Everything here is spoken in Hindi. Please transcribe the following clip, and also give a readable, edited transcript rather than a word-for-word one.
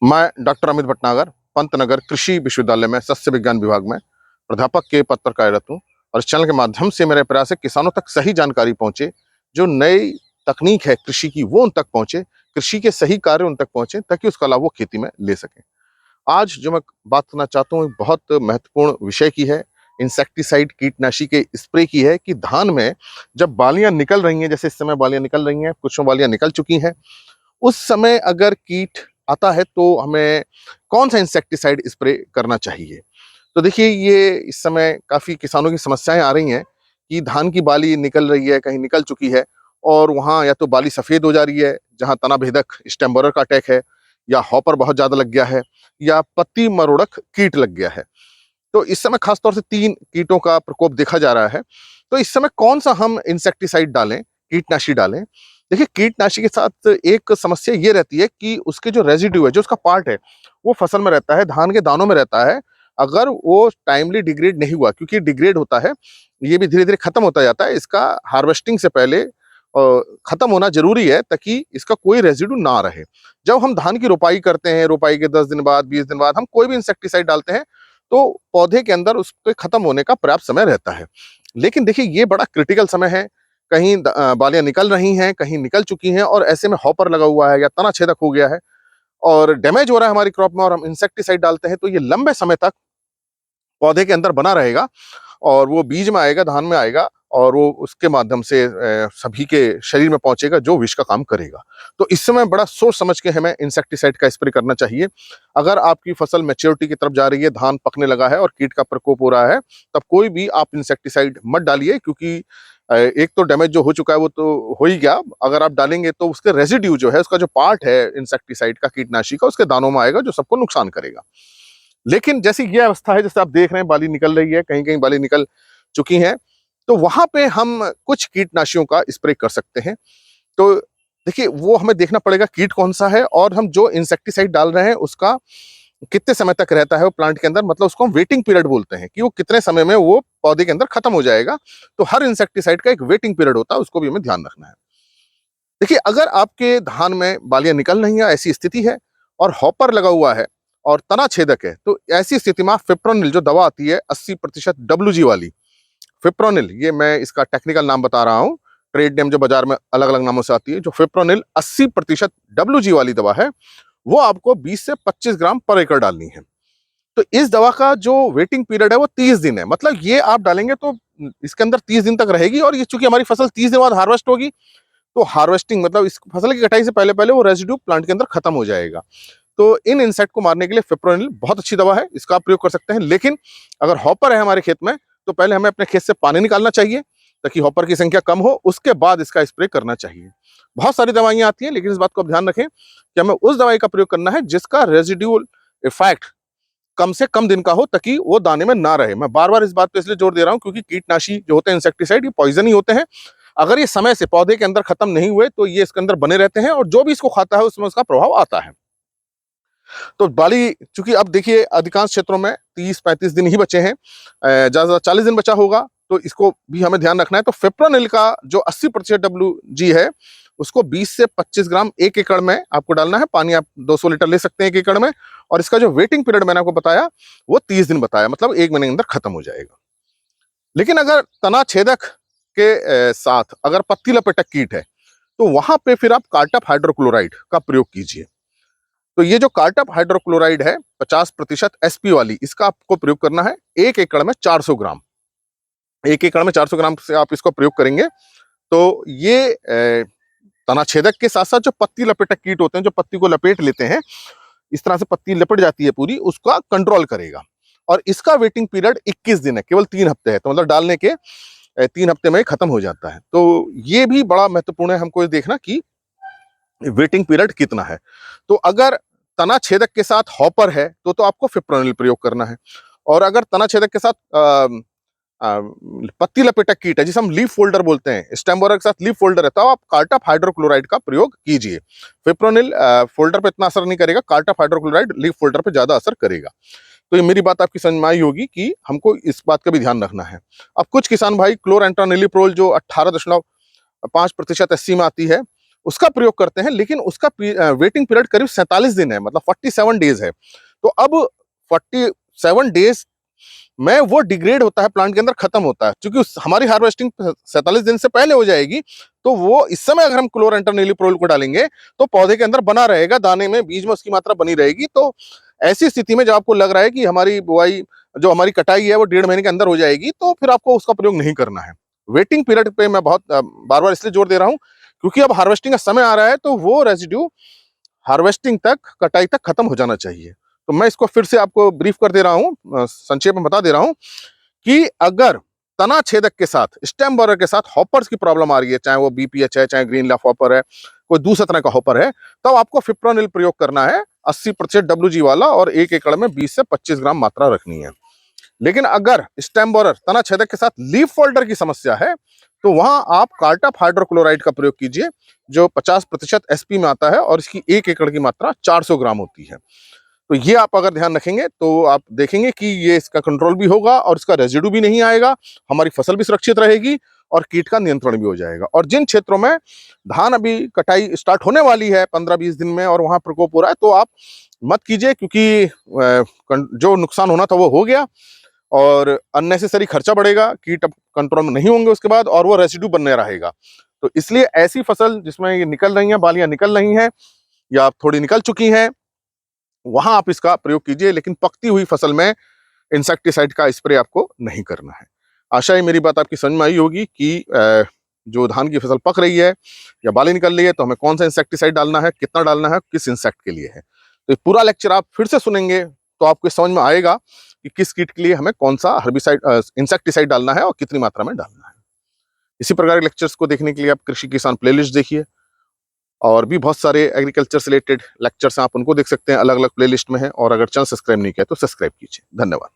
मैं डॉक्टर अमित भटनागर पंतनगर कृषि विश्वविद्यालय में सस्य विज्ञान विभाग में प्राध्यापक के पद पर कार्यरत हूँ। और इस चैनल के माध्यम से मेरे प्रयास है किसानों तक सही जानकारी पहुंचे, जो नई तकनीक है कृषि की वो उन तक पहुंचे, कृषि के सही कार्य उन तक पहुंचे ताकि उसका लाभ वो खेती में ले सकें। आज जो मैं बात करना चाहता हूँ बहुत महत्वपूर्ण विषय की है, इंसेक्टिसाइड कीटनाशी के स्प्रे की है कि धान में जब बालियां निकल रही हैं, जैसे इस समय बालियां निकल रही हैं, कुछ बालियां निकल चुकी हैं, उस समय अगर कीट आता है तो हमें कौन सा इंसेक्टिसाइड स्प्रे करना चाहिए। तो देखिए, ये इस समय काफ़ी किसानों की समस्याएं आ रही हैं कि धान की बाली निकल रही है, कहीं निकल चुकी है और वहाँ या तो बाली सफ़ेद हो जा रही है जहाँ तना भेदक स्टेम बोरर का अटैक है, या हॉपर बहुत ज़्यादा लग गया है, या पत्ती मरोड़क कीट लग गया है। तो इस समय खास तौर से 3 कीटों का प्रकोप देखा जा रहा है। तो इस समय कौन सा हम इंसेक्टिसाइड डालें, कीटनाशी डालें? देखिए, कीटनाशी के साथ एक समस्या ये रहती है कि उसके जो रेज़िड्यू है, जो उसका पार्ट है, वो फसल में रहता है, धान के दानों में रहता है। अगर वो टाइमली डिग्रेड नहीं हुआ, क्योंकि डिग्रेड होता है, ये भी धीरे-धीरे खत्म होता जाता है। इसका हार्वेस्टिंग से पहले खत्म होना ज़रूरी है ताकि इसका कोई रेज़िड्यू ना रहे। जब हम धान की रोपाई करते हैं, रोपाई के 10 दिन बाद, 20 दिन बाद हम कोई भी इंसेक्टिसाइड डालते हैं, तो पौधे के अंदर उसके खत्म होने का पर्याप्त समय रहता है। लेकिन देखिए, ये बड़ा क्रिटिकल समय है, कहीं बालियाँ निकल रही हैं, कहीं निकल चुकी हैं और ऐसे में हॉपर लगा हुआ है या तना छेदक हो गया है और डैमेज हो रहा है हमारी क्रॉप में, और हम इंसेक्टिसाइड डालते हैं, तो ये लंबे समय तक पौधे के अंदर बना रहेगा और वो बीज में आएगा, धान में आएगा और वो उसके माध्यम से सभी के शरीर में पहुंचेगा, जो विष का काम करेगा। तो इस समय बड़ा सोच समझ के हमें इंसेक्टिसाइड का स्प्रे करना चाहिए। अगर आपकी फसल मैच्योरिटी की तरफ जा रही है, धान पकने लगा है और कीट का प्रकोप हो रहा है, तब कोई भी आप इंसेक्टिसाइड मत डालिए, क्योंकि एक तो डैमेज जो हो चुका है वो तो हो ही गया। अगर आप डालेंगे तो उसके रेजिड्यू जो है, उसका जो पार्ट है इंसेक्टिसाइड का, कीटनाशी का, उसके दानों में आएगा, जो सबको नुकसान करेगा। लेकिन जैसी ये अवस्था है, जैसे आप देख रहे हैं बाली निकल रही है, कहीं-कहीं बाली निकल चुकी हैं, तो वहाँ पे हम कुछ कीटनाशियों का स्प्रे कर सकते हैं। तो देखिए, वो हमें देखना पड़ेगा कीट कौन-सा है और हम जो इंसेक्टिसाइड डाल रहे हैं उसका कितने समय तक रहता है वो प्लांट के अंदर, मतलब उसको हम वेटिंग पीरियड बोलते हैं कि वो कितने समय में वो पौधे के अंदर खत्म हो जाएगा। तो हर इंसेक्टिसाइड का एक वेटिंग पीरियड होता है, उसको भी हमें ध्यान रखना है। देखिए, अगर आपके धान में बालियाँ निकल रही हैं, ऐसी स्थिति है और हॉपर लगा हुआ है और तना छेदक है, तो ऐसी स्थिति में आप फिप्रोनिल जो दवा आती है 80% डब्ल्यूजी वाली, फिप्रोनिल, ये मैं इसका टेक्निकल नाम बता रहा हूँ, ट्रेड नेम जो बाजार में अलग-अलग नामों से आती है, जो फिप्रोनिल 80% डब्ल्यूजी वाली दवा है, वो आपको 20 से 25 ग्राम पर एकड़ डालनी है। तो इस दवा का जो वेटिंग पीरियड है वो 30 दिन है। मतलब ये आप डालेंगे तो इसके अंदर 30 दिन तक रहेगी, और ये चूंकि हमारी फसल 30 दिन बाद हार्वेस्ट होगी, तो हार्वेस्टिंग मतलब इस फसल की कटाई से पहले-पहले वो रेज़िड्यू प्लांट के अंदर खत्म हो जाएगा। तो इन इंसेक्ट को मारने के लिए फिप्रोनिल बहुत अच्छी दवा है, इसका आप प्रयोग कर सकते हैं। लेकिन अगर हॉपर है हमारे खेत में, तो पहले हमें अपने खेत से पानी निकालना चाहिए ताकि हॉपर की संख्या कम हो, उसके बाद इसका स्प्रे करना चाहिए। बहुत सारी दवाइयाँ आती हैं, लेकिन इस बात को आप ध्यान रखें कि हमें उस दवाई का प्रयोग करना है जिसका रेज़िड्यूल इफेक्ट कम से कम दिन का हो, ताकि वो दाने में ना रहे। मैं बार-बार इस बात पे इसलिए जोर दे रहा हूँ क्योंकि कीटनाशी जो होते हैं, इंसेक्टिसाइड, ये पॉइज़न ही होते हैं। अगर ये समय से पौधे के अंदर खत्म नहीं हुए, तो ये इसके अंदर बने रहते हैं और जो भी इसको खाता है उसमें उसका प्रभाव आता है। तो बाली, चूंकि अब देखिए अधिकांश क्षेत्रों में 30-35 दिन ही बचे हैं, ज्यादा 40 दिन बचा होगा, तो इसको भी हमें ध्यान रखना है। तो फिप्रोनिल का जो 80% डब्ल्यूजी है, उसको 20 से 25 ग्राम 1 एकड़ में आपको डालना है। पानी आप 200 लीटर ले सकते हैं 1 एकड़ में, और इसका जो वेटिंग पीरियड मैंने आपको बताया वो 30 दिन बताया, मतलब 1 महीने के अंदर खत्म हो जाएगा। लेकिन अगर तना छेदक के साथ अगर पत्ती लपेटक कीट है, तो वहां पे फिर आप कार्टाप हाइड्रोक्लोराइड का प्रयोग कीजिए। तो ये जो कार्टाप हाइड्रोक्लोराइड है 50% एसपी वाली, इसका आपको प्रयोग करना है 1 एकड़ में 400 ग्राम। 1 एकड़ में 400 ग्राम से आप इसको प्रयोग करेंगे तो ये तना छेदक के साथ साथ जो पत्ती लपेटक कीट होते हैं, जो पत्ती को लपेट लेते हैं, इस तरह से पत्ती लपेट जाती है पूरी, उसका कंट्रोल करेगा। और इसका वेटिंग पीरियड 21 दिन है, केवल 3 हफ्ते है, तो मतलब डालने के 3 हफ्ते में खत्म हो जाता है। तो ये भी बड़ा महत्वपूर्ण है हमको ये देखना कि वेटिंग पीरियड कितना है। तो अगर तना छेदक के साथ हॉपर है तो आपको फिप्रोनिल प्रयोग करना है, और अगर तना छेदक के साथ पत्ती लपेटक कीट है, जिसे हम लीफ फोल्डर बोलते हैं, स्टेम बोरर के साथ लीफ फोल्डर है, तो आप कार्टाप हाइड्रोक्लोराइड का प्रयोग कीजिए। फिप्रोनिल फोल्डर पे इतना असर नहीं करेगा, कार्टाप हाइड्रोक्लोराइड लीफ फोल्डर पे ज्यादा असर करेगा। तो ये मेरी बात आपकी समझ में आई होगी कि हमको इस बात का भी ध्यान रखना है। अब कुछ किसान भाई क्लोरेंट्रानिलिप्रोल जो 18.5% एससी में आती है, उसका प्रयोग करते हैं, लेकिन उसका वेटिंग पीरियड करीब 47 दिन है, मतलब 47 डेज है। तो अब 47 डेज में वो डिग्रेड होता है, प्लांट के अंदर खत्म होता है। क्योंकि हमारी हार्वेस्टिंग 47 दिन से पहले हो जाएगी, तो वो इस समय अगर हम क्लोरांटरनिलिप्रोल को डालेंगे तो पौधे के अंदर बना रहेगा, दाने में, बीज में उसकी मात्रा बनी रहेगी। तो ऐसी स्थिति में जब आपको लग रहा है कि हमारी बुआई, जो हमारी कटाई है वो 1.5 महीने के अंदर हो जाएगी, तो फिर आपको उसका प्रयोग नहीं करना है। वेटिंग पीरियड पे मैं बहुत बार बार इसलिए जोर दे रहा हूं, क्योंकि अब हार्वेस्टिंग का समय आ रहा है, तो वो रेजिड्यू हार्वेस्टिंग तक, कटाई तक खत्म हो जाना चाहिए। तो मैं इसको फिर से आपको ब्रीफ कर दे रहा हूं, संक्षेप में बता दे रहा हूं कि अगर तना छेदक के साथ, स्टेम बोरर के साथ हॉपर्स की प्रॉब्लम आ रही है, चाहे वो बीपीएच है, चाहे ग्रीन लीफ हॉपर है, कोई दूसरा तरह का हॉपर है, तब आपको फिप्रोनिल प्रयोग करना है 80% WG वाला, और 1 एकड़ में 20 से 25 ग्राम मात्रा रखनी है। लेकिन अगर स्टेम बोरर, तना छेदक के साथ लीफ फोल्डर की समस्या है, तो वहां आप कार्टाप हाइड्रोक्लोराइड का प्रयोग कीजिए, जो 50% SP में आता है, और इसकी 1 एकड़ की मात्रा 400 ग्राम होती है। तो ये आप अगर ध्यान रखेंगे तो आप देखेंगे कि ये इसका कंट्रोल भी होगा और इसका रेजिडू भी नहीं आएगा, हमारी फसल भी सुरक्षित रहेगी और कीट का नियंत्रण भी हो जाएगा। और जिन क्षेत्रों में धान अभी कटाई स्टार्ट होने वाली है 15-20 दिन में और वहां प्रकोप हो रहा है, तो आप मत कीजिए, क्योंकि जो नुकसान होना था वो हो गया और अननेसेसरी खर्चा बढ़ेगा, कीट अब कंट्रोल में नहीं होंगे उसके बाद, और वो रेसिड्यू बनने रहेगा। तो इसलिए ऐसी फसल जिसमें ये निकल रही हैं, बालियां निकल रही हैं या थोड़ी निकल चुकी हैं, वहां आप इसका प्रयोग कीजिए, लेकिन पकती हुई फसल में इंसेक्टिसाइड का स्प्रे आपको नहीं करना है। आशा है मेरी बात आपकी समझ में आई होगी कि जो धान की फसल पक रही है या बाली निकल रही है, तो हमें कौन सा इंसेक्टिसाइड डालना है, कितना डालना है, किस इंसेक्ट के लिए है। तो पूरा लेक्चर आप फिर से सुनेंगे तो आपको समझ में आएगा कि किस कीट के लिए हमें कौन सा हर्बिसाइड, इंसेक्टिसाइड डालना है और कितनी मात्रा में डालना है। इसी प्रकार के लेक्चर्स को देखने के लिए आप कृषि किसान प्लेलिस्ट देखिए, और भी बहुत सारे एग्रीकल्चर से रिलेटेड लेक्चर्स आप उनको देख सकते हैं, अलग अलग प्लेलिस्ट में है। और अगर चैनल सब्सक्राइब नहीं किया तो सब्सक्राइब कीजिए। धन्यवाद।